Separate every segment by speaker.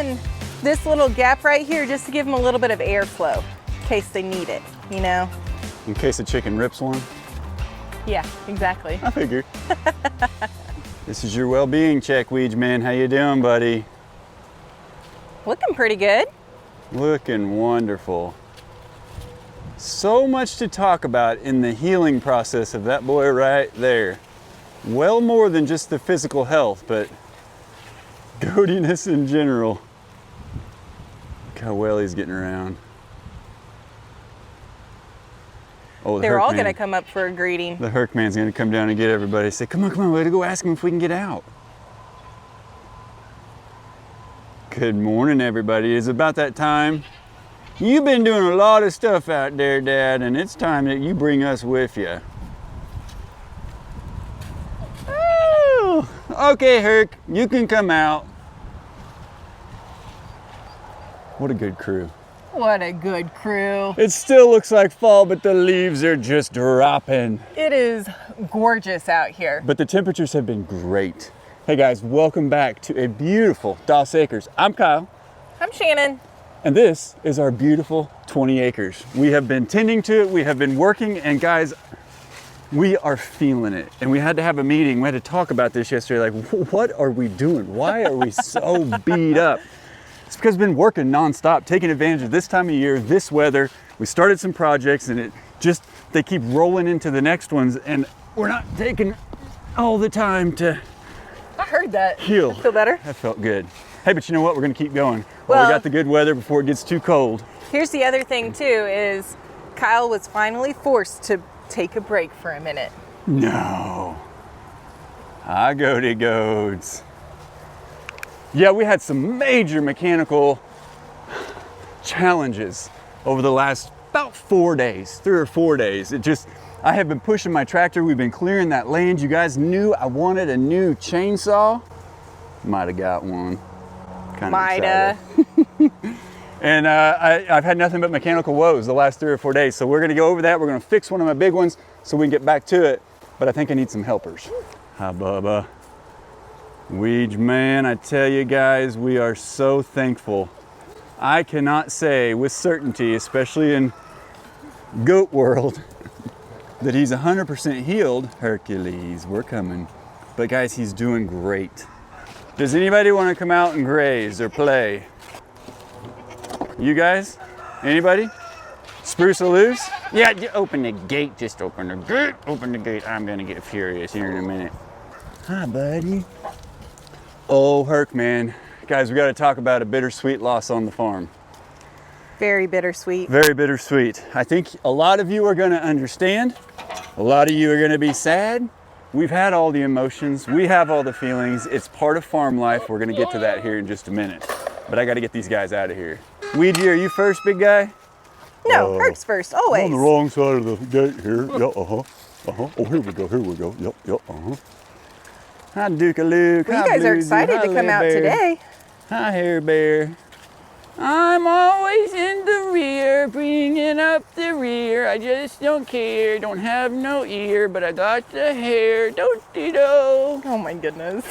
Speaker 1: done this little gap right here just to give them a little bit of airflow in case they need it, you know?
Speaker 2: In case the chicken rips one?
Speaker 1: Yeah, exactly.
Speaker 2: I figured. This is your well-being check, Weege man. How you doing, buddy?
Speaker 1: Looking pretty good.
Speaker 2: Looking wonderful. So much to talk about in the healing process of that boy right there. Well more than just the physical health, but goatiness in general. Look how well he's getting around. Oh,
Speaker 1: They're all gonna come up for a greeting.
Speaker 2: The Herc man's gonna come down and get everybody. Say, come on, way to go ask him if we can get out. Good morning, everybody. It's about that time. You've been doing a lot of stuff out there, Dad, and it's time that you bring us with you. Oh, okay, Herc, you can come out. What a good crew.
Speaker 1: What a good crew.
Speaker 2: It still looks like fall, but the leaves are just dropping.
Speaker 1: It is gorgeous out here.
Speaker 2: But the temperatures have been great. Hey guys, welcome back to a beautiful Doss Acres. I'm Kyle.
Speaker 1: I'm Shannon.
Speaker 2: And this is our beautiful 20 acres. We have been tending to it, we have been working, and guys, we are feeling it. And we had to have a meeting, we had to talk about this yesterday, like, what are we doing? Why are we so beat up? It's because we've been working nonstop, taking advantage of this time of year, this weather. We started some projects and they keep rolling into the next ones, and we're not taking all the time to
Speaker 1: I heard that.
Speaker 2: heal.
Speaker 1: I feel better.
Speaker 2: That felt good. Hey, but you know what? We're gonna keep going. Well, we got the good weather before it gets too cold.
Speaker 1: Here's the other thing too, is Kyle was finally forced to take a break for a minute.
Speaker 2: No. I go to goats. Yeah, we had some major mechanical challenges over the last about 4 days, 3 or 4 days. I have been pushing my tractor. We've been clearing that land. You guys knew I wanted a new chainsaw. Might have got one.
Speaker 1: Mida.
Speaker 2: And I've had nothing but mechanical woes the last 3 or 4 days. So we're gonna go over that. We're gonna fix one of my big ones so we can get back to it. But I think I need some helpers. Hi, Bubba. Weege man, I tell you guys, we are so thankful. I cannot say with certainty, especially in goat world, that he's 100% healed. Hercules, we're coming. But guys, he's doing great. Does anybody want to come out and graze or play? You guys? Anybody? Spruce or loose? Yeah, open the gate. Just open the gate. Open the gate. I'm gonna get furious here in a minute. Hi, buddy. Oh, Herc, man. Guys, we got to talk about a bittersweet loss on the farm.
Speaker 1: Very bittersweet.
Speaker 2: Very bittersweet. I think a lot of you are going to understand. A lot of you are going to be sad. We've had all the emotions. We have all the feelings. It's part of farm life. We're going to get to that here in just a minute. But I got to get these guys out of here. Ouija, are you first, big guy?
Speaker 1: No, Herc's first, always.
Speaker 2: On the wrong side of the gate here. Yep, Oh, here we go. Yep, Hi, Duke-a-Luke.
Speaker 1: Well, you guys are excited to come out today.
Speaker 2: Hi, Hair Bear. I'm always in the rear, bringing up the rear. I just don't care, don't have no ear, but I got the hair. Do-de-do.
Speaker 1: Oh my goodness.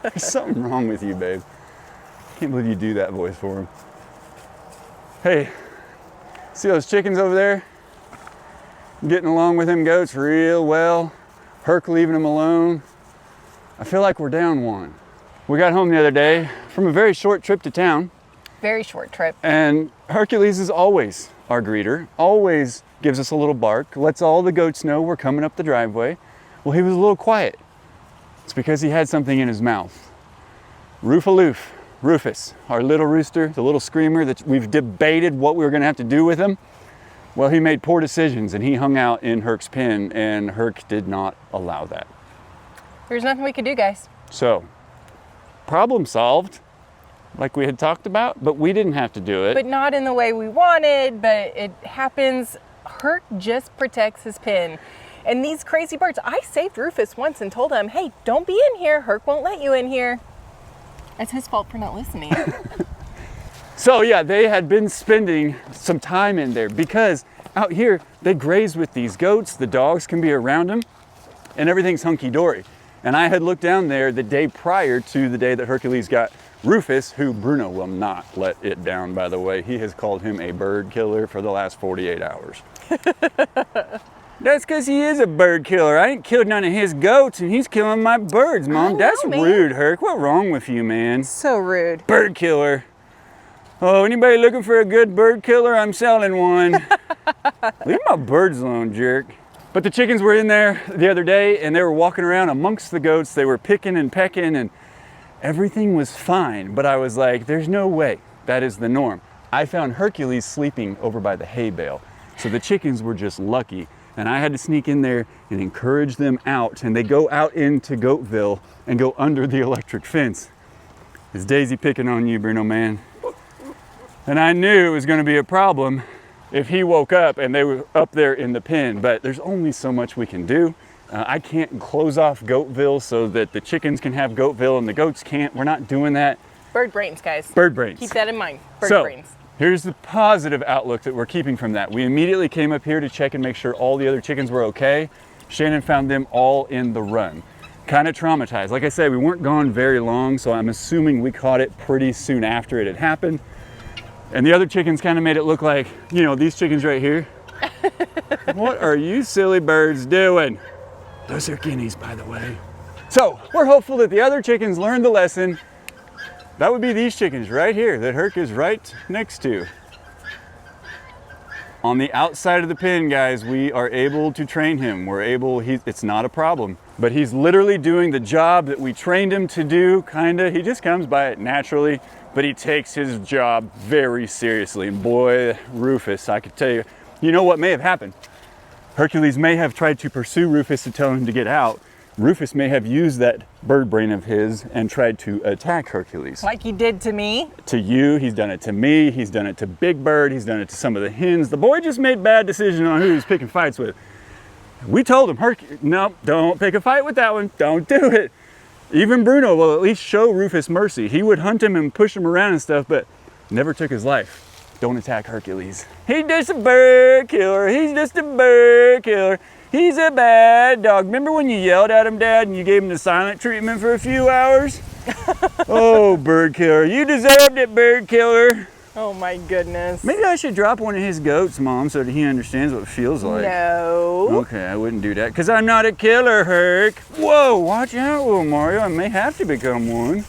Speaker 2: There's something wrong with you, babe. Can't believe you do that voice for him. Hey, see those chickens over there? Getting along with them goats real well. Herc leaving them alone. I feel like we're down one. We got home the other day from a very short trip to town.
Speaker 1: Very short trip.
Speaker 2: And Hercules is always our greeter, always gives us a little bark, lets all the goats know we're coming up the driveway. Well, he was a little quiet. It's because he had something in his mouth. Rufus, our little rooster, the little screamer that we've debated what we were gonna have to do with him. Well, he made poor decisions and he hung out in Herc's pen, and Herc did not allow that.
Speaker 1: There's nothing we could do, guys.
Speaker 2: So, problem solved, like we had talked about, but we didn't have to do it.
Speaker 1: But not in the way we wanted, but it happens. Herc just protects his pen. And these crazy birds, I saved Rufus once and told him, hey, don't be in here. Herc won't let you in here. It's his fault for not listening.
Speaker 2: So yeah, they had been spending some time in there because out here they graze with these goats, the dogs can be around them, and everything's hunky-dory. And I had looked down there the day prior to the day that Hercules got Rufus, who Bruno will not let it down, by the way. He has called him a bird killer for the last 48 hours. That's because he is a bird killer. I ain't killed none of his goats, and he's killing my birds, Mom. That's rude, Herc. What's wrong with you, man?
Speaker 1: So rude.
Speaker 2: Bird killer. Oh, anybody looking for a good bird killer? I'm selling one. Leave my birds alone, jerk. But the chickens were in there the other day, and they were walking around amongst the goats. They were picking and pecking, and everything was fine. But I was like, there's no way that is the norm. I found Hercules sleeping over by the hay bale. So the chickens were just lucky. And I had to sneak in there and encourage them out. And they go out into Goatville and go under the electric fence. Is Daisy picking on you, Bruno, man? And I knew it was going to be a problem if he woke up and they were up there in the pen. But there's only so much we can do. I can't close off Goatville so that the chickens can have Goatville and the goats can't. We're not doing that.
Speaker 1: Bird brains, guys.
Speaker 2: Bird brains.
Speaker 1: Keep that in mind. Bird brains.
Speaker 2: Here's the positive outlook that we're keeping from that. We immediately came up here to check and make sure all the other chickens were okay. Shannon found them all in the run. Kind of traumatized. Like I said, we weren't gone very long, so I'm assuming we caught it pretty soon after it had happened. And the other chickens kind of made it look like, you know, these chickens right here. What are you silly birds doing? Those are guineas, by the way. So we're hopeful that the other chickens learned the lesson. That would be these chickens right here that Herc is right next to. On the outside of the pen, guys, we are able to train him. It's not a problem. But he's literally doing the job that we trained him to do, kinda. He just comes by it naturally, but he takes his job very seriously. And boy, Rufus, I could tell you, you know what may have happened? Hercules may have tried to pursue Rufus to tell him to get out. Rufus may have used that bird brain of his and tried to attack Hercules.
Speaker 1: Like he did to me?
Speaker 2: To you, he's done it to me, he's done it to Big Bird, he's done it to some of the hens. The boy just made bad decisions on who he's picking fights with. We told him, no, don't pick a fight with that one, don't do it. Even Bruno will at least show Rufus mercy. He would hunt him and push him around and stuff, but never took his life. Don't attack Hercules. He's just a bird killer, he's just a bird killer. He's a bad dog. Remember when you yelled at him, Dad, and you gave him the silent treatment for a few hours? Oh, bird killer. You deserved it, bird killer.
Speaker 1: Oh, my goodness.
Speaker 2: Maybe I should drop one of his goats, Mom, so that he understands what it feels like.
Speaker 1: No.
Speaker 2: Okay, I wouldn't do that, because I'm not a killer, Herc. Whoa, watch out, little Mario. I may have to become one.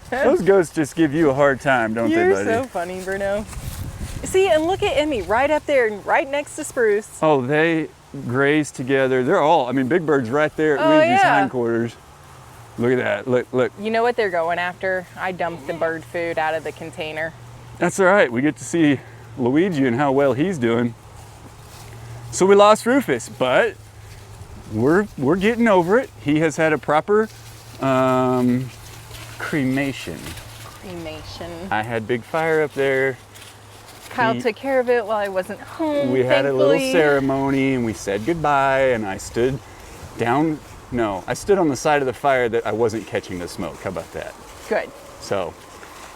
Speaker 2: Those goats just give you a hard time, don't they, buddy?
Speaker 1: You're so funny, Bruno. See, and look at Emmy right up there, right next to Spruce.
Speaker 2: Oh, they graze together. They're all, I mean, Big Bird's right there at Luigi's hindquarters. Look at that, look.
Speaker 1: You know what they're going after? I dumped the bird food out of the container.
Speaker 2: That's all right, we get to see Luigi and how well he's doing. So we lost Rufus, but we're getting over it. He has had a proper cremation.
Speaker 1: Cremation.
Speaker 2: I had big fire up there.
Speaker 1: Kyle took care of it while I wasn't home.
Speaker 2: We had a little ceremony and we said goodbye, and I stood on the side of the fire that I wasn't catching the smoke. How about that?
Speaker 1: Good.
Speaker 2: So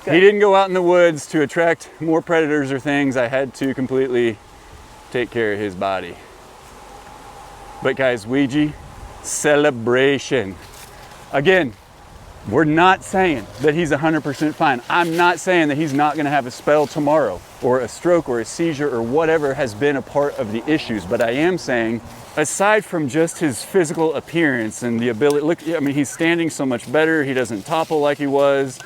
Speaker 1: Good.
Speaker 2: He didn't go out in the woods to attract more predators or things. I had to completely take care of his body. But guys, Ouija, celebration. Again, we're not saying that he's 100% fine. I'm not saying that he's not gonna have a spell tomorrow or a stroke or a seizure or whatever has been a part of the issues. But I am saying, aside from just his physical appearance and the ability, look, I mean, he's standing so much better. He doesn't topple like he was.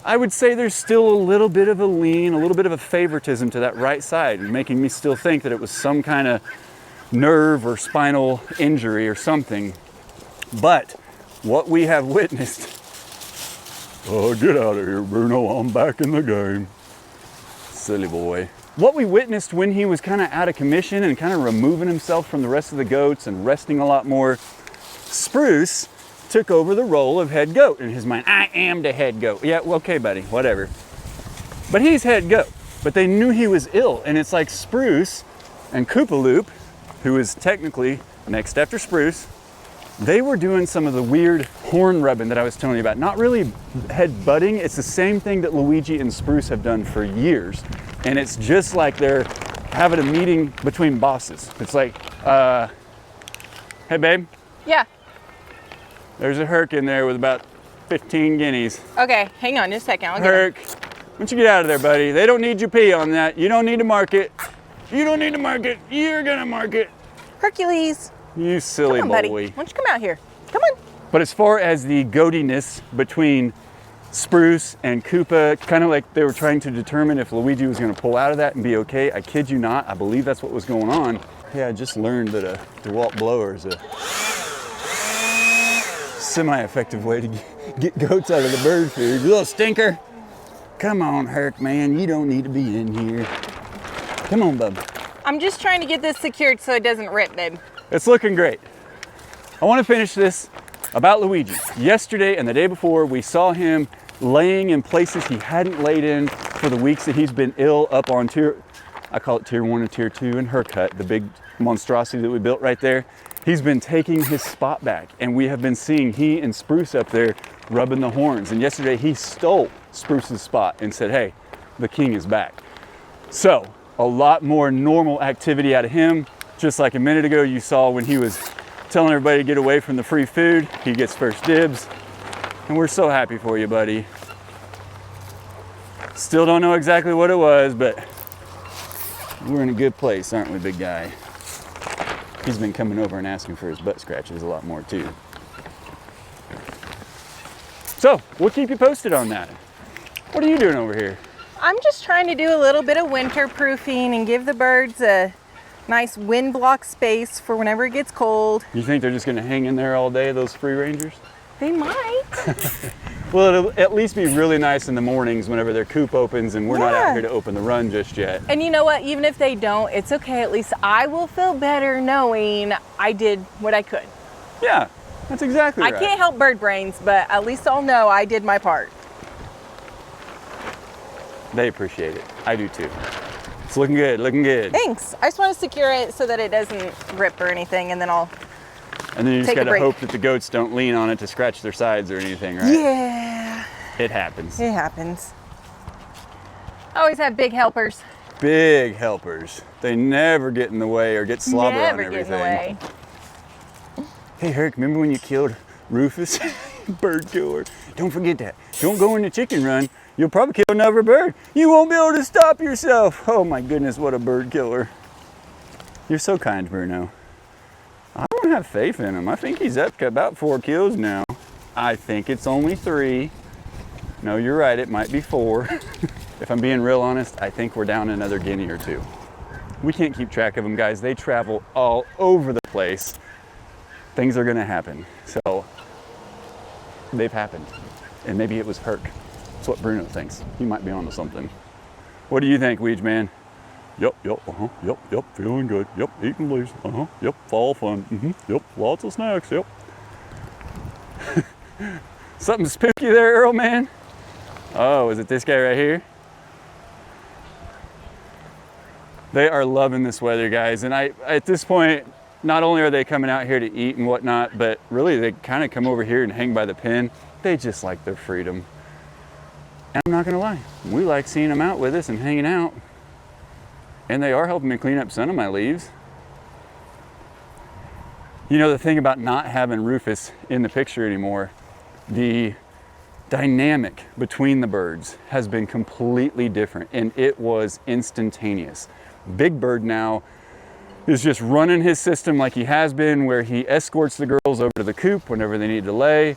Speaker 2: I would say there's still a little bit of a lean, a little bit of a favoritism to that right side, making me still think that it was some kind of nerve or spinal injury or something. But what we have witnessed, oh, get out of here, Bruno, I'm back in the game. Silly boy. What we witnessed when he was kind of out of commission and kind of removing himself from the rest of the goats and resting a lot more, Spruce took over the role of head goat in his mind. I am the head goat. Yeah, well, okay, buddy, whatever. But he's head goat. But they knew he was ill, and it's like Spruce and Koopaloop, who is technically next after Spruce, they were doing some of the weird horn rubbing that I was telling you about. Not really head butting, it's the same thing that Luigi and Spruce have done for years. And it's just like they're having a meeting between bosses. It's like, hey babe.
Speaker 1: Yeah.
Speaker 2: There's a Herc in there with about 15 guineas.
Speaker 1: Okay, hang on just a second. I'll get
Speaker 2: Herc, why don't you get out of there, buddy? They don't need your pee on that. You don't need to mark it. You don't need to mark it. You're gonna mark it.
Speaker 1: Hercules.
Speaker 2: You silly
Speaker 1: Come on, buddy.
Speaker 2: boy.
Speaker 1: Why don't you come out here? Come on.
Speaker 2: But as far as the goatiness between Spruce and Koopa, kind of like they were trying to determine if Luigi was gonna pull out of that and be okay. I kid you not, I believe that's what was going on. Yeah, I just learned that a DeWalt blower is a semi-effective way to get goats out of the bird food. You little stinker. Come on, Herc, man, you don't need to be in here. Come on, bub.
Speaker 1: I'm just trying to get this secured so it doesn't rip, babe.
Speaker 2: It's looking great. I want to finish this about Luigi. Yesterday and the day before, we saw him laying in places he hadn't laid in for the weeks that he's been ill up on I call it tier 1 and tier 2 in Herc Hut, the big monstrosity that we built right there. He's been taking his spot back, and we have been seeing he and Spruce up there rubbing the horns. And yesterday he stole Spruce's spot and said, hey, the king is back. So a lot more normal activity out of him. Just like a minute ago you saw when he was telling everybody to get away from the free food, he gets first dibs. And we're so happy for you, buddy. Still don't know exactly what it was, but we're in a good place, aren't we, big guy? He's been coming over and asking for his butt scratches a lot more too. So we'll keep you posted on that. What are you doing over here?
Speaker 1: I'm just trying to do a little bit of winter proofing and give the birds a nice wind block space for whenever it gets cold.
Speaker 2: You think they're just gonna hang in there all day, those free rangers?
Speaker 1: They might.
Speaker 2: Well, it'll at least be really nice in the mornings whenever their coop opens and we're not out
Speaker 1: Yeah.
Speaker 2: here to open the run just yet.
Speaker 1: And you know what? Even if they don't, it's okay. At least I will feel better knowing I did what I could.
Speaker 2: Yeah, that's exactly right.
Speaker 1: I can't help bird brains, but at least I'll know I did my part.
Speaker 2: They appreciate it. I do too. It's looking good, looking good.
Speaker 1: Thanks. I just want to secure it so that it doesn't rip or anything, and then I'll
Speaker 2: And then you just
Speaker 1: take a
Speaker 2: gotta
Speaker 1: break.
Speaker 2: hope that the goats don't lean on it to scratch their sides or anything, right?
Speaker 1: Yeah,
Speaker 2: It happens.
Speaker 1: it happens. I always have big helpers.
Speaker 2: Big helpers. They never get in the way or get slobber
Speaker 1: Never
Speaker 2: on
Speaker 1: get
Speaker 2: everything.
Speaker 1: in the way.
Speaker 2: Hey, Herc, remember when you killed Rufus? Bird killer. Don't forget that. Don't go in the chicken run. You'll probably kill another bird. You won't be able to stop yourself. Oh my goodness, what a bird killer. You're so kind, Bruno. I don't have faith in him. I think he's up to about 4 kills now. I think it's only 3. No, you're right, it might be 4. If I'm being real honest, I think we're down another guinea or 2. We can't keep track of them, guys. They travel all over the place. Things are gonna happen. So, they've happened. And maybe it was Herc. That's what Bruno thinks. He might be onto something. What do you think, Weege man? Yep, feeling good. Yep, eating leaves. Yep, fall fun. Yep, lots of snacks. Yep. Something spooky there, Earl, man? Oh, is it this guy right here? They are loving this weather, guys. And at this point, not only are they coming out here to eat and whatnot, but really they kind of come over here and hang by the pen. They just like their freedom. And I'm not gonna lie, we like seeing them out with us and hanging out. And they are helping me clean up some of my leaves. You know, the thing about not having Rufus in the picture anymore, the dynamic between the birds has been completely different, and it was instantaneous. Big Bird now is just running his system like he has been, where he escorts the girls over to the coop whenever they need to lay.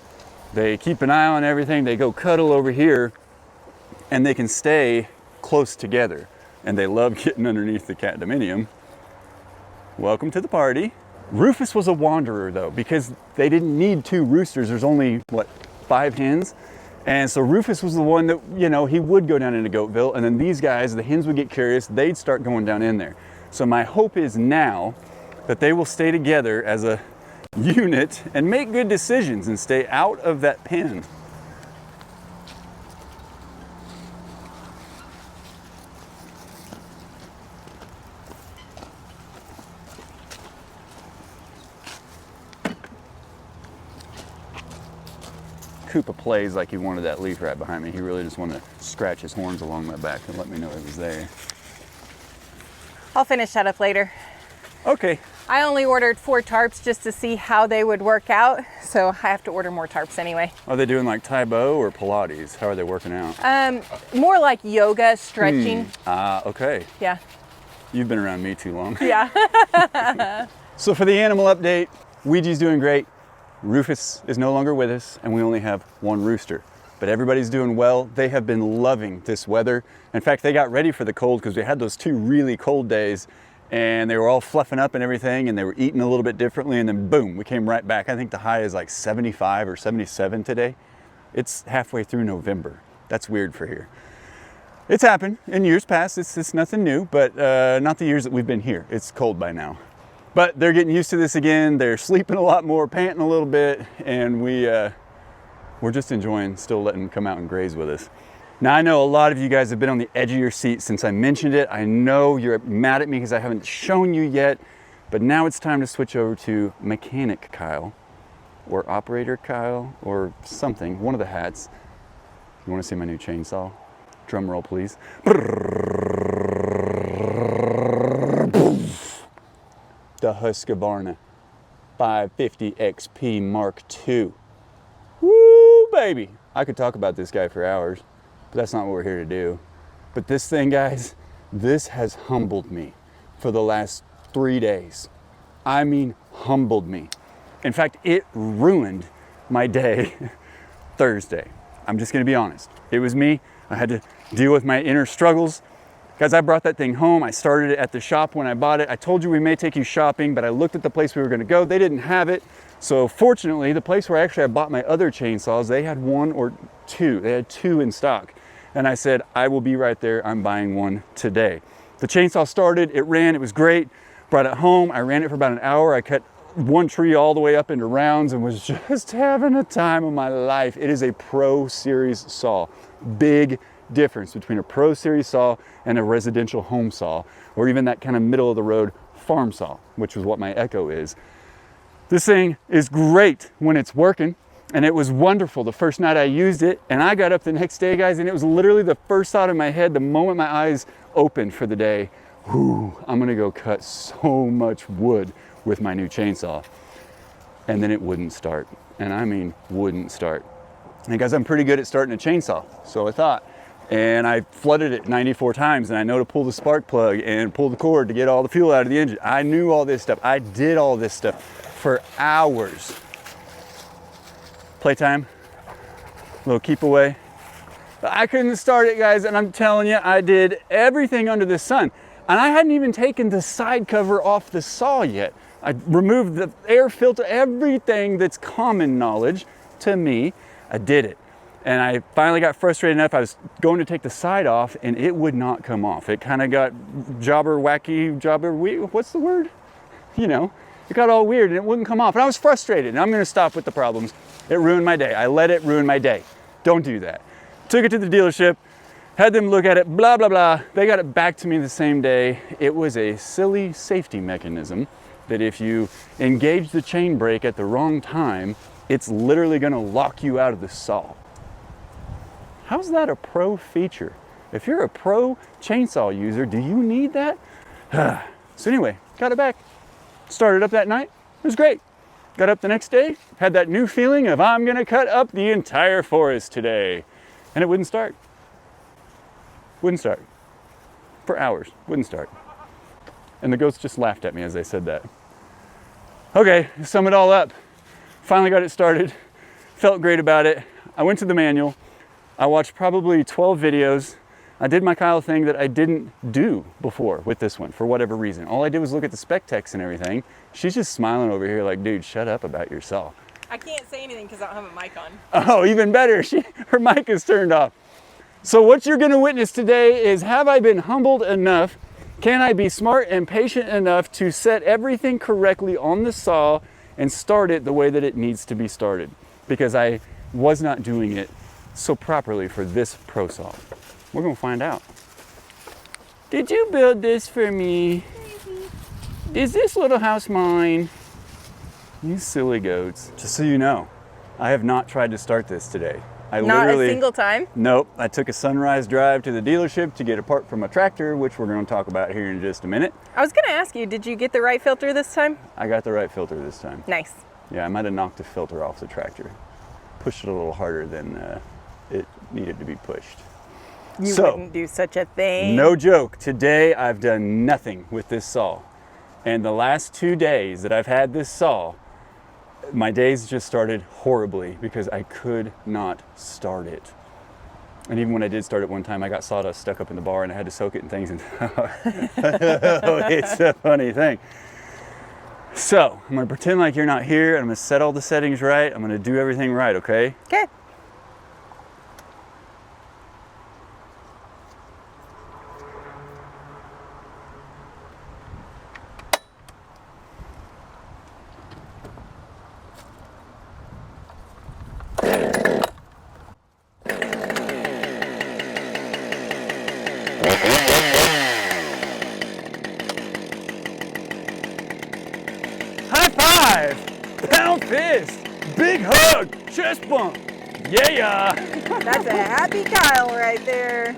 Speaker 2: They keep an eye on everything. They go cuddle over here, and they can stay close together. And they love getting underneath the catdominium. Welcome to the party. Rufus was a wanderer though, because they didn't need 2 roosters. There's only, what, 5 hens? And so Rufus was the one that, you know, he would go down into Goatville, and then these guys, the hens would get curious, they'd start going down in there. So my hope is now that they will stay together as a unit and make good decisions and stay out of that pen. Koopa plays like he wanted that leaf right behind me. He really just wanted to scratch his horns along my back and let me know it was there.
Speaker 1: I'll finish that up later.
Speaker 2: Okay,
Speaker 1: I only ordered 4 tarps just to see how they would work out, so I have to order more tarps anyway.
Speaker 2: Are they doing like Tai Bo or Pilates? How are they working out?
Speaker 1: More like yoga, stretching.
Speaker 2: Okay.
Speaker 1: Yeah.
Speaker 2: You've been around me too long.
Speaker 1: Yeah.
Speaker 2: So for the animal update, Luigi's doing great. Rufus is no longer with us, and we only have 1 rooster. But everybody's doing well. They have been loving this weather. In fact, they got ready for the cold because we had those 2 really cold days, and they were all fluffing up and everything, and they were eating a little bit differently, and then boom, we came right back. I think the high is like 75 or 77 today. It's halfway through November. That's weird for here. It's happened in years past. It's nothing new, but not the years that we've been here. It's cold by now. But they're getting used to this again. They're sleeping a lot more, panting a little bit, and we're just enjoying still letting them come out and graze with us. Now, I know a lot of you guys have been on the edge of your seat since I mentioned it. I know you're mad at me because I haven't shown you yet, but now it's time to switch over to Mechanic Kyle, or Operator Kyle, or something, one of the hats. You want to see my new chainsaw? Drum roll, please. The Husqvarna 550 XP Mark II. Woo, baby. I could talk about this guy for hours, but that's not what we're here to do. But this thing, guys, this has humbled me for the last 3 days. I mean, humbled me. In fact, it ruined my day Thursday. I'm just gonna be honest. It was me. I had to deal with my inner struggles. Guys, I brought that thing home. I started it at the shop when I bought it. I told you we may take you shopping, but I looked at the place we were gonna go. They didn't have it. So fortunately, the place where actually I bought my other chainsaws, they had 1 or 2. They had 2 in stock. And I said, I will be right there. I'm buying one today. The chainsaw started, it ran, it was great. Brought it home, I ran it for about an hour. I cut 1 tree all the way up into rounds and was just having a time of my life. It is a Pro Series saw. Big difference between a Pro Series saw and a residential home saw, or even that kind of middle of the road farm saw, which is what my Echo is. This thing is great when it's working, and it was wonderful the first night I used it, and I got up the next day, guys, and it was literally the first thought in my head the moment my eyes opened for the day. Whew, I'm gonna go cut so much wood with my new chainsaw. And then it wouldn't start, and I mean wouldn't start. And guys, I'm pretty good at starting a chainsaw, so I thought. And I flooded it 94 times, and I know to pull the spark plug and pull the cord to get all the fuel out of the engine. I knew all this stuff. I did all this stuff for hours. Playtime, little keep away. But I couldn't start it, guys, and I'm telling you, I did everything under the sun. And I hadn't even taken the side cover off the saw yet. I removed the air filter, everything that's common knowledge to me, I did it. And I finally got frustrated enough, I was going to take the side off and it would not come off. It kind of got what's the word? You know, it got all weird and it wouldn't come off. And I was frustrated, and I'm gonna stop with the problems. It ruined my day. I let it ruin my day. Don't do that. Took it to the dealership, had them look at it, blah, blah, blah. They got it back to me the same day. It was a silly safety mechanism that if you engage the chain brake at the wrong time, it's literally gonna lock you out of the saw. How's that a pro feature? If you're a pro chainsaw user, do you need that? So anyway, got it back. Started up that night, it was great. Got up the next day, had that new feeling of I'm gonna cut up the entire forest today. And it wouldn't start. Wouldn't start. For hours, wouldn't start. And the ghost just laughed at me as I said that. Okay, to sum it all up. Finally got it started, felt great about it. I went to the manual. I watched probably 12 videos. I did my Kyle thing that I didn't do before with this one for whatever reason. All I did was look at the spec text and everything. She's just smiling over here like, dude, shut up about your saw.
Speaker 1: I can't say anything because I don't have a mic on.
Speaker 2: Oh, even better, her mic is turned off. So what you're gonna witness today is, have I been humbled enough? Can I be smart and patient enough to set everything correctly on the saw and start it the way that it needs to be started? Because I was not doing it so properly for this pro saw. We're gonna find out. Did you build this for me? Is this little house mine? You silly goats. Just so you know, I have not tried to start this today.
Speaker 1: Not a single time?
Speaker 2: Nope. I took a sunrise drive to the dealership to get a part from a tractor, which we're going to talk about here in just a minute.
Speaker 1: I was going to ask you, did you get the right filter this time?
Speaker 2: I got the right filter this time.
Speaker 1: Nice.
Speaker 2: Yeah, I might have knocked the filter off the tractor. Pushed it a little harder than it needed to be pushed.
Speaker 1: You wouldn't do such a thing.
Speaker 2: No joke. Today I've done nothing with this saw. And the last 2 days that I've had this saw, my days just started horribly because I could not start it. And even when I did start it one time, I got sawdust stuck up in the bar and I had to soak it in things. And it's a funny thing. So I'm gonna pretend like you're not here. And I'm gonna set all the settings right. I'm gonna do everything right, okay?
Speaker 1: Okay.
Speaker 2: High five! Pound fist! Big hug! Chest bump! Yeah!
Speaker 1: That's a happy Kyle right there.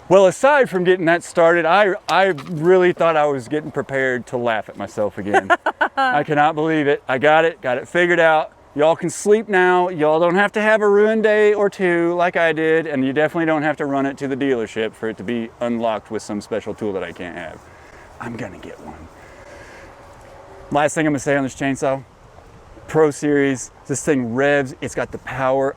Speaker 2: Well, aside from getting that started, I really thought I was getting prepared to laugh at myself again. I cannot believe it. I got it figured out. Y'all can sleep now. Y'all don't have to have a ruined day or two like I did, and you definitely don't have to run it to the dealership for it to be unlocked with some special tool that I can't have. I'm gonna get one. Last thing I'm gonna say on this chainsaw, Pro Series, this thing revs, it's got the power.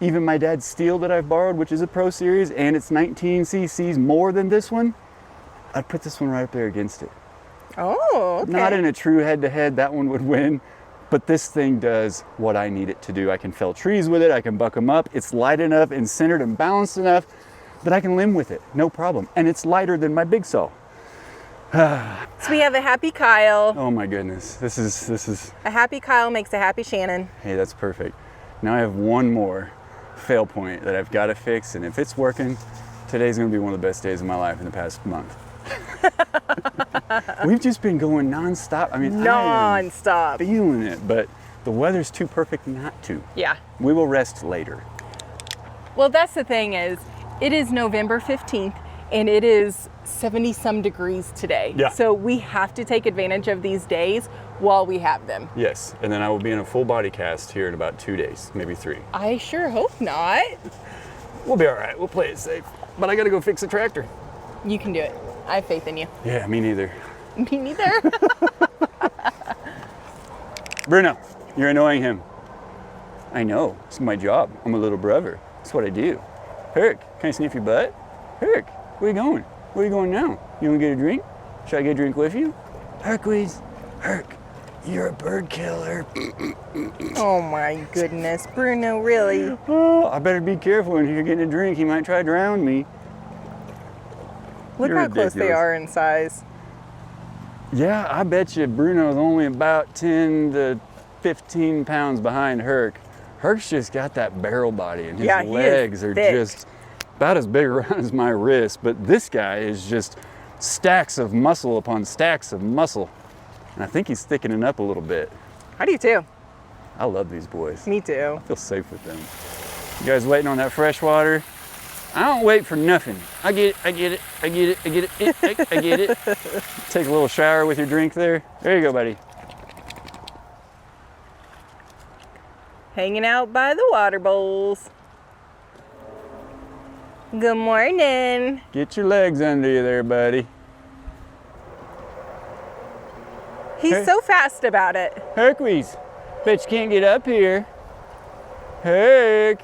Speaker 2: Even my dad's steel that I've borrowed, which is a Pro Series, and it's 19 cc's more than this one, I'd put this one right up there against it.
Speaker 1: Oh, okay.
Speaker 2: Not in a true head-to-head, that one would win, but this thing does what I need it to do. I can fell trees with it, I can buck them up, it's light enough and centered and balanced enough that I can limb with it, no problem. And it's lighter than my big saw.
Speaker 1: So we have a happy Kyle.
Speaker 2: Oh my goodness, this is.
Speaker 1: A happy Kyle makes a happy Shannon.
Speaker 2: Hey, that's perfect. Now I have one more fail point that I've got to fix, and if it's working, today's gonna be one of the best days of my life in the past month. We've just been going non-stop. I mean,
Speaker 1: non-stop.
Speaker 2: I'm feeling it, but the weather's too perfect not to.
Speaker 1: Yeah.
Speaker 2: We will rest later.
Speaker 1: Well, that's the thing is, it is November 15th, and it is 70-some degrees today.
Speaker 2: Yeah.
Speaker 1: So we have to take advantage of these days while we have them.
Speaker 2: Yes, and then I will be in a full body cast here in about 2 days, maybe 3.
Speaker 1: I sure hope not.
Speaker 2: We'll be all right. We'll play it safe. But I got to go fix the tractor.
Speaker 1: You can do it. I have faith in you.
Speaker 2: Yeah, me neither.
Speaker 1: Me neither.
Speaker 2: Bruno, you're annoying him. I know. It's my job. I'm a little brother. That's what I do. Herc, can I sniff your butt? Herc, where you going? Where you going now? You want to get a drink? Should I get a drink with you? Hercules, Herc, you're a bird killer.
Speaker 1: Oh my goodness, Bruno, really?
Speaker 2: Oh, I better be careful when you're getting a drink. He might try to drown me.
Speaker 1: Look
Speaker 2: You're
Speaker 1: how close they
Speaker 2: ridiculous.
Speaker 1: are in size.
Speaker 2: Yeah, I bet you Bruno's only about 10 to 15 pounds behind Herc. Herc's just got that barrel body, and his
Speaker 1: Yeah, he is
Speaker 2: legs are
Speaker 1: thick.
Speaker 2: just about as big around as my wrist. But this guy is just stacks of muscle upon stacks of muscle. And I think he's thickening up a little bit.
Speaker 1: I do too.
Speaker 2: I love these boys.
Speaker 1: Me too.
Speaker 2: I feel safe with them. You guys waiting on that fresh water? I don't wait for nothing. I get it, I get it, I get it, I get it, I get it. Take a little shower with your drink there. There you go, buddy.
Speaker 1: Hanging out by the water bowls. Good morning.
Speaker 2: Get your legs under you there, buddy.
Speaker 1: He's
Speaker 2: Hey.
Speaker 1: so fast about it.
Speaker 2: Hercules, bet you can't get up here. Herc,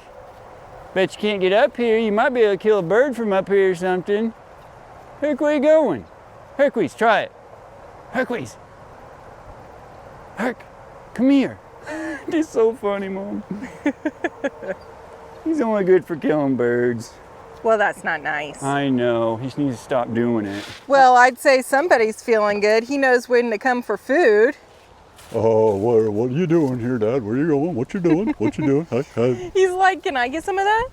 Speaker 2: bet you can't get up here. You might be able to kill a bird from up here or something. Herc, where you going? Hercules, try it. Hercules. Herc, come here. He's so funny, Mom. He's only good for killing birds.
Speaker 1: Well, that's not nice.
Speaker 2: I know. He just needs to stop doing it.
Speaker 1: Well, I'd say somebody's feeling good. He knows when to come for food.
Speaker 3: Oh, what are you doing here, Dad? Where you going? What you doing? What you doing? Hey, hey,
Speaker 1: He's like, can I get some of that?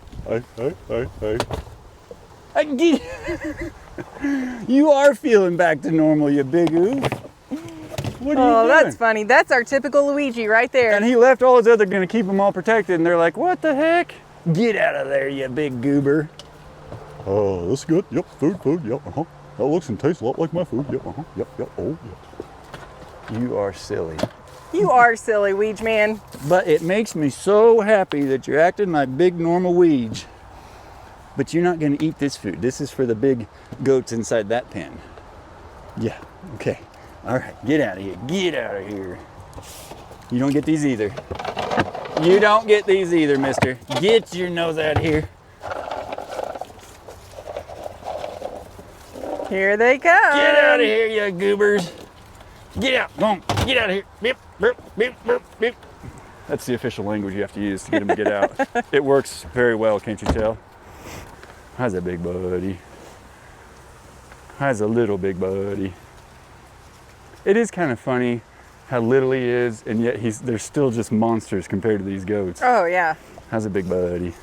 Speaker 3: hey.
Speaker 2: You are feeling back to normal, you big oof. What are you
Speaker 1: Oh,
Speaker 2: doing?
Speaker 1: that's funny. That's our typical Luigi right there.
Speaker 2: And he left all his other, gonna keep them all protected, and they're like, what the heck? Get out of there, you big goober.
Speaker 3: Oh, that's good. Yep, food, yep, That looks and tastes a lot like my food. Yep, yep, oh, yeah.
Speaker 2: You are silly.
Speaker 1: You are silly, Weege man.
Speaker 2: But it makes me so happy that you're acting like big normal Weege. But you're not gonna eat this food. This is for the big goats inside that pen. Yeah, okay. All right, get out of here, get out of here. You don't get these either. You don't get these either, mister. Get your nose out of here.
Speaker 1: Here they come.
Speaker 2: Get out of here, you goobers. Get out, go on, get out of here. Beep, beep, beep, beep, beep. That's the official language you have to use to get them to get out. It works very well, can't you tell? How's a big buddy? How's a little big buddy? It is kind of funny how little he is, and yet they're still just monsters compared to these goats.
Speaker 1: Oh, yeah.
Speaker 2: How's a big buddy?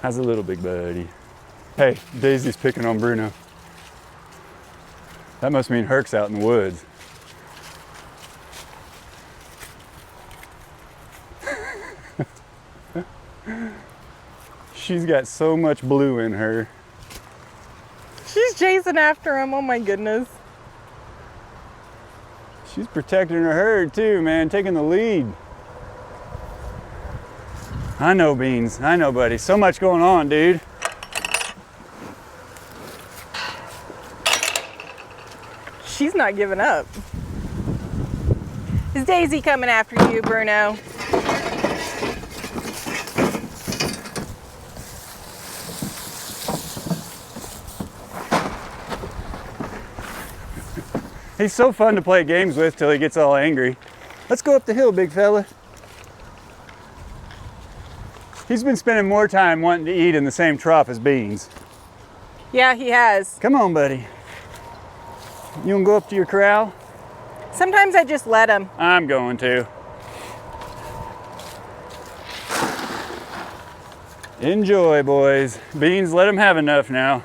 Speaker 2: How's a little big buddy? Hey, Daisy's picking on Bruno. That must mean Herc's out in the woods. She's got so much blue in her.
Speaker 1: She's chasing after him. Oh, my goodness.
Speaker 2: She's protecting her herd too, man, taking the lead. I know, Beans. I know, buddy. So much going on, dude.
Speaker 1: She's not giving up. Is Daisy coming after you, Bruno?
Speaker 2: He's so fun to play games with till he gets all angry. Let's go up the hill, big fella. He's been spending more time wanting to eat in the same trough as Beans.
Speaker 1: Yeah, he has.
Speaker 2: Come on, buddy. You wanna go up to your corral?
Speaker 1: Sometimes I just let him.
Speaker 2: I'm going to. Enjoy, boys. Beans, let him have enough now.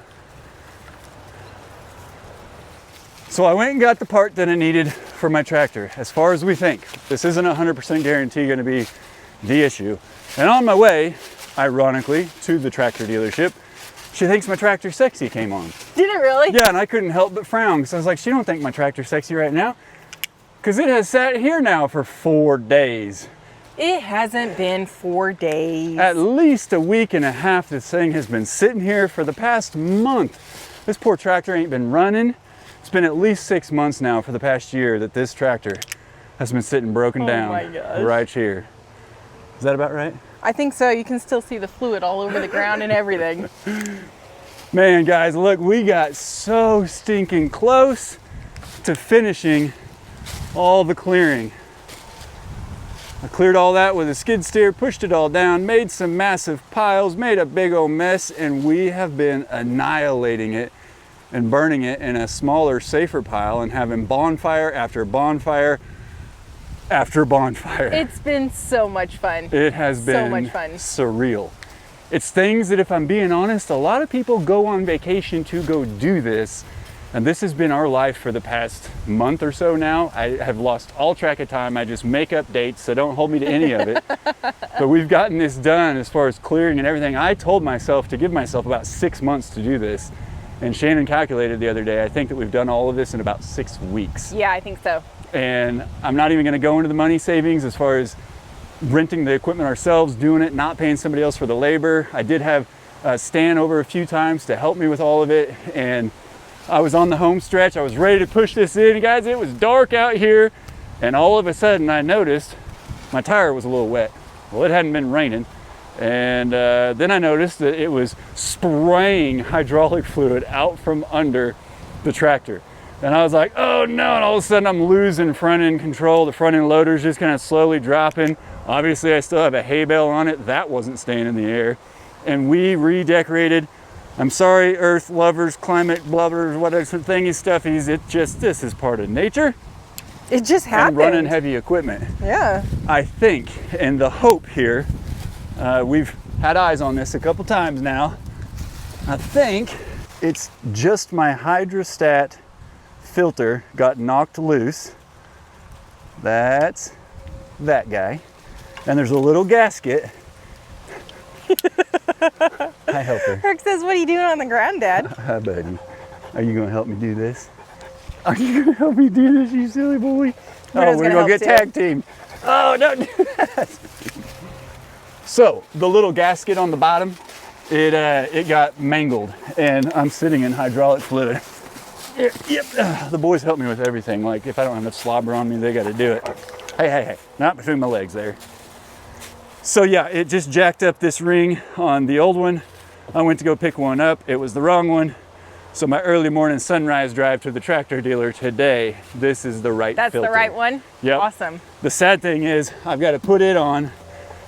Speaker 2: So I went and got the part that I needed for my tractor, as far as we think. This isn't 100% guarantee gonna be the issue. And on my way, ironically, to the tractor dealership, she thinks my tractor sexy came on.
Speaker 1: Did it really?
Speaker 2: Yeah, and I couldn't help but frown, because I was like, she don't think my tractor's sexy right now, because it has sat here now for 4 days.
Speaker 1: It hasn't been 4 days.
Speaker 2: At least a week and a half this thing has been sitting here for the past month. This poor tractor ain't been running. It's been at least 6 months now for the past year that this tractor has been sitting broken down
Speaker 1: my gosh.
Speaker 2: right here. Is that about right?
Speaker 1: I think so. You can still see the fluid all over the ground and everything.
Speaker 2: Man, guys, look, we got so stinking close to finishing all the clearing. I cleared all that with a skid steer, pushed it all down, made some massive piles, made a big old mess, and we have been annihilating it and burning it in a smaller, safer pile and having bonfire after bonfire after bonfire.
Speaker 1: It's been so much fun.
Speaker 2: It has been
Speaker 1: so much fun.
Speaker 2: Surreal. It's things that, if I'm being honest, a lot of people go on vacation to go do this. And this has been our life for the past month or so now. I have lost all track of time. I just make up dates, so don't hold me to any of it. But we've gotten this done as far as clearing and everything. I told myself to give myself about 6 months to do this. And Shannon calculated the other day, I think that we've done all of this in about 6 weeks.
Speaker 1: Yeah, I think so.
Speaker 2: And I'm not even gonna go into the money savings as far as renting the equipment ourselves, doing it, not paying somebody else for the labor. I did have Stan over a few times to help me with all of it. And I was on the home stretch. I was ready to push this in. Guys, it was dark out here. And all of a sudden I noticed my tire was a little wet. Well, it hadn't been raining. And then I noticed that it was spraying hydraulic fluid out from under the tractor. And I was like, oh no, and all of a sudden I'm losing front end control. The front end loader's just kind of slowly dropping. Obviously I still have a hay bale on it. That wasn't staying in the air. And we redecorated. I'm sorry, earth lovers, climate blubbers, whatever thingy stuffies. It just, this is part of nature.
Speaker 1: It just happened.
Speaker 2: And running heavy equipment.
Speaker 1: Yeah.
Speaker 2: I think, and the hope here, we've had eyes on this a couple times now. I think it's just my hydrostat filter got knocked loose, That's that guy. And there's a little gasket. Hi, helper.
Speaker 1: Herc says, what are you doing on the ground, Dad?
Speaker 2: Hi, buddy. Are you gonna help me do this? Are you gonna help me do this, you silly boy? Oh, we're gonna get tag team. Oh, don't do that. So the little gasket on the bottom, it got mangled, and I'm sitting in hydraulic fluid. Yep. The boys help me with everything. Like if I don't have enough slobber on me, they got to do it. Hey, not between my legs there. So yeah, it just jacked up this ring on the old one. I went to go pick one up. It was the wrong one. So my early morning sunrise drive to the tractor dealer today, this is the right filter.
Speaker 1: That's the right one?
Speaker 2: Yep.
Speaker 1: Awesome.
Speaker 2: The sad thing is I've got to put it on,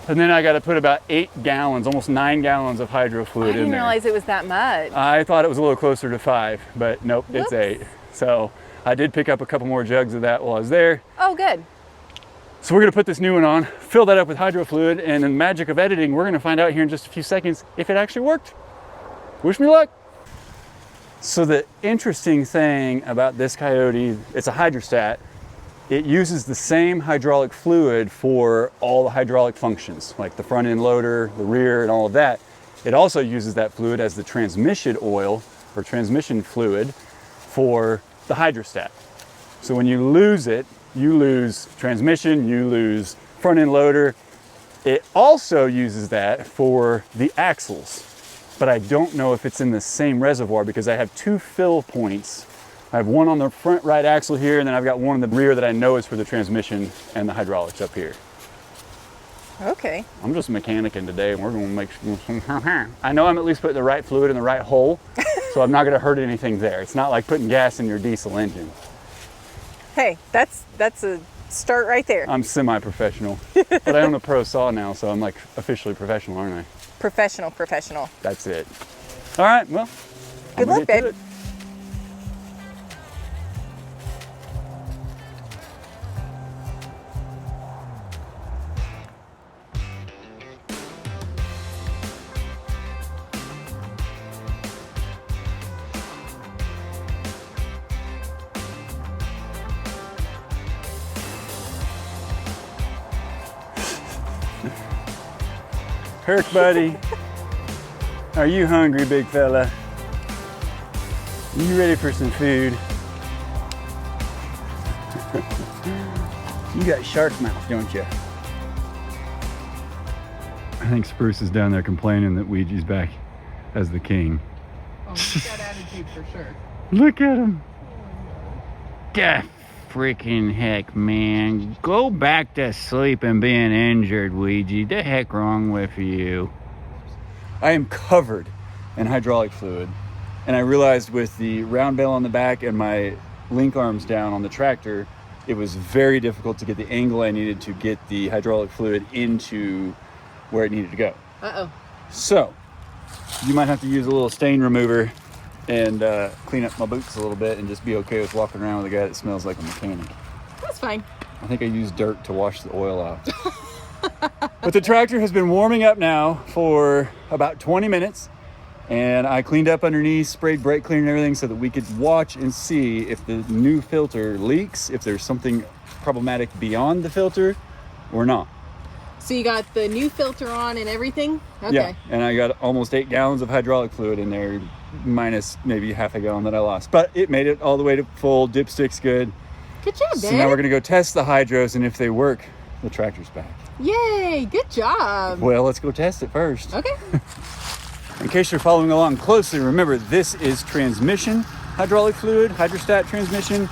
Speaker 2: and then I got to put about 8 gallons, almost 9 gallons of hydro fluid in there.
Speaker 1: I didn't realize it was that much.
Speaker 2: I thought it was a little closer to 5, but nope,
Speaker 1: Whoops.
Speaker 2: It's 8. So I did pick up a couple more jugs of that while I was there.
Speaker 1: Oh, good.
Speaker 2: So we're gonna put this new one on, fill that up with hydro fluid, and in the magic of editing, we're gonna find out here in just a few seconds if it actually worked. Wish me luck. So the interesting thing about this Coyote, it's a hydrostat. It uses the same hydraulic fluid for all the hydraulic functions, like the front end loader, the rear, and all of that. It also uses that fluid as the transmission oil or transmission fluid for the hydrostat. So when you lose it, you lose transmission, you lose front end loader. It also uses that for the axles, but I don't know if it's in the same reservoir because I have 2 fill points. I have one on the front right axle here, and then I've got one in the rear that I know is for the transmission and the hydraulics up here.
Speaker 1: Okay.
Speaker 2: I'm just mechanicking today, and we're gonna make I know I'm at least putting the right fluid in the right hole, so I'm not gonna hurt anything there. It's not like putting gas in your diesel engine.
Speaker 1: Hey, that's a start right there.
Speaker 2: I'm semi-professional, but I own a pro saw now, so I'm like officially professional, aren't I?
Speaker 1: Professional.
Speaker 2: That's it. All right, well.
Speaker 1: Good luck, babe.
Speaker 2: Herc, buddy. Are you hungry, big fella? You ready for some food? You got shark mouth, don't you? I think Spruce is down there complaining that Ouija's back as the king.
Speaker 1: Oh, he's got attitude for sure.
Speaker 2: Look at him. The freaking heck, man. Go back to sleep and being injured, Luigi. The heck wrong with you? I am covered in hydraulic fluid, and I realized with the round bale on the back and my link arms down on the tractor, it was very difficult to get the angle I needed to get the hydraulic fluid into where it needed to go.
Speaker 1: Uh-oh.
Speaker 2: So, you might have to use a little stain remover and clean up my boots a little bit and just be okay with walking around with a guy that smells like a mechanic.
Speaker 1: That's fine.
Speaker 2: I think I used dirt to wash the oil out. But the tractor has been warming up now for about 20 minutes, and I cleaned up underneath, sprayed brake cleaner and everything so that we could watch and see if the new filter leaks, if there's something problematic beyond the filter or not.
Speaker 1: So you got the new filter on and everything? Okay.
Speaker 2: Yeah, and I got almost 8 gallons of hydraulic fluid in there, minus maybe half a gallon that I lost. But it made it all the way to full. Dipstick's good.
Speaker 1: Good job,
Speaker 2: So
Speaker 1: babe.
Speaker 2: now we're gonna go test the hydros, and if they work, the tractor's back.
Speaker 1: Yay, good job.
Speaker 2: Well, let's go test it first.
Speaker 1: Okay.
Speaker 2: In case you're following along closely, remember this is transmission hydraulic fluid, hydrostat transmission,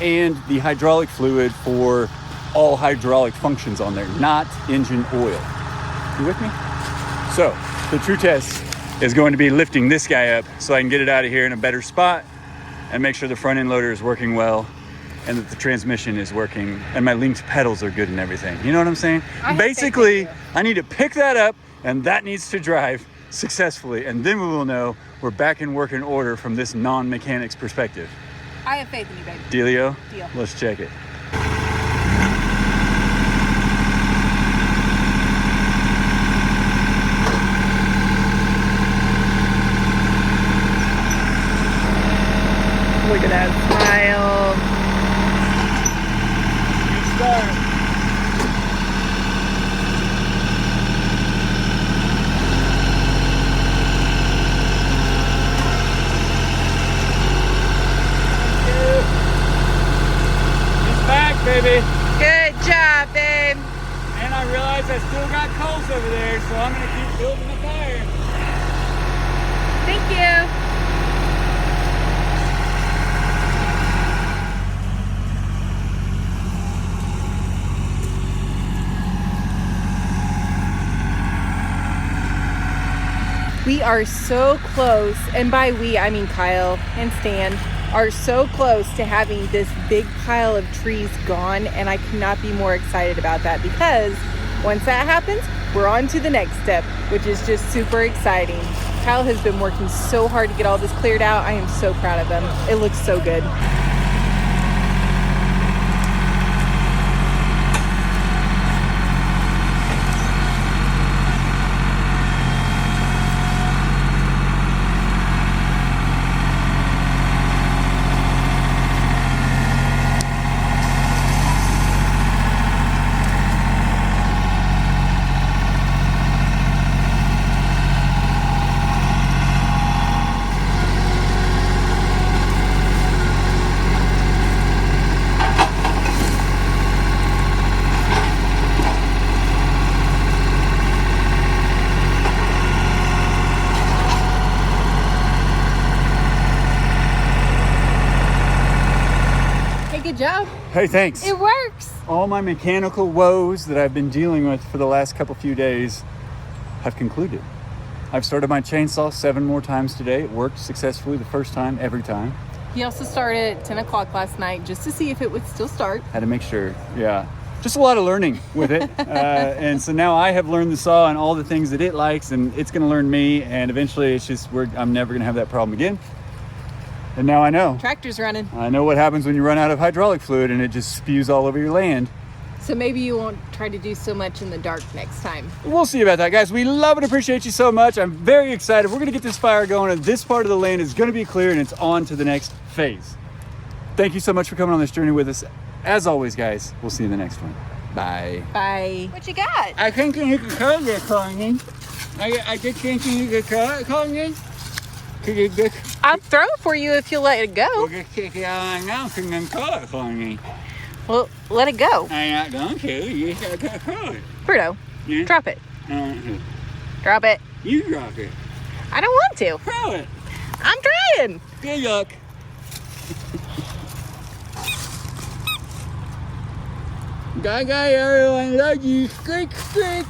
Speaker 2: and the hydraulic fluid for all hydraulic functions on there, not engine oil. You with me? So the true test is going to be lifting this guy up so I can get it out of here in a better spot and make sure the front end loader is working well and that the transmission is working and my linked pedals are good and everything. You know what I'm saying? Basically, I need to pick that up and that needs to drive successfully, and then we will know we're back in working order from this non-mechanic's perspective.
Speaker 1: I have faith in you, babe.
Speaker 2: Dealio?
Speaker 1: Deal.
Speaker 2: Let's check it.
Speaker 1: Look at that smile.
Speaker 2: Good start. baby.
Speaker 1: Good job, babe.
Speaker 2: And I realize I still got coals over there, so I'm gonna keep building the fire.
Speaker 1: Thank you. We are so close, and by we, I mean Kyle and Stan, are so close to having this big pile of trees gone, and I cannot be more excited about that because once that happens, we're on to the next step, which is just super exciting. Kyle has been working so hard to get all this cleared out. I am so proud of him. It looks so good. Good job.
Speaker 2: Hey, thanks.
Speaker 1: It works.
Speaker 2: All my mechanical woes that I've been dealing with for the last few days have concluded. I've started my chainsaw 7 more times today. It worked successfully the first time, every time.
Speaker 1: He also started at 10 o'clock last night just to see if it would still start.
Speaker 2: Had to make sure, yeah. Just a lot of learning with it. And so now I have learned the saw and all the things that it likes, and it's gonna learn me, and eventually it's just, I'm never gonna have that problem again. And now I know.
Speaker 1: Tractor's running.
Speaker 2: I know what happens when you run out of hydraulic fluid and it just spews all over your land.
Speaker 1: So maybe you won't try to do so much in the dark next time.
Speaker 2: We'll see about that, guys. We love and appreciate you so much. I'm very excited. We're gonna get this fire going, and this part of the land is gonna be clear, and it's on to the next phase. Thank you so much for coming on this journey with us. As always, guys, we'll see you in the next one. Bye.
Speaker 1: Bye. What you got?
Speaker 2: I think you could call it, Connie. I just think you could call it, Connie. Could you just...
Speaker 1: I'll throw it for you if you'll let it go.
Speaker 2: We'll just take it out now and then call it, Connie.
Speaker 1: Well, let it go.
Speaker 2: I'm not going to. You just gotta call it.
Speaker 1: Bruno,
Speaker 2: Yeah?
Speaker 1: drop it.
Speaker 2: Uh,
Speaker 1: Drop it.
Speaker 2: you drop it.
Speaker 1: I don't want to.
Speaker 2: Call it.
Speaker 1: I'm trying.
Speaker 2: Good luck. Bye, everyone. Love you. Squeak, squeak.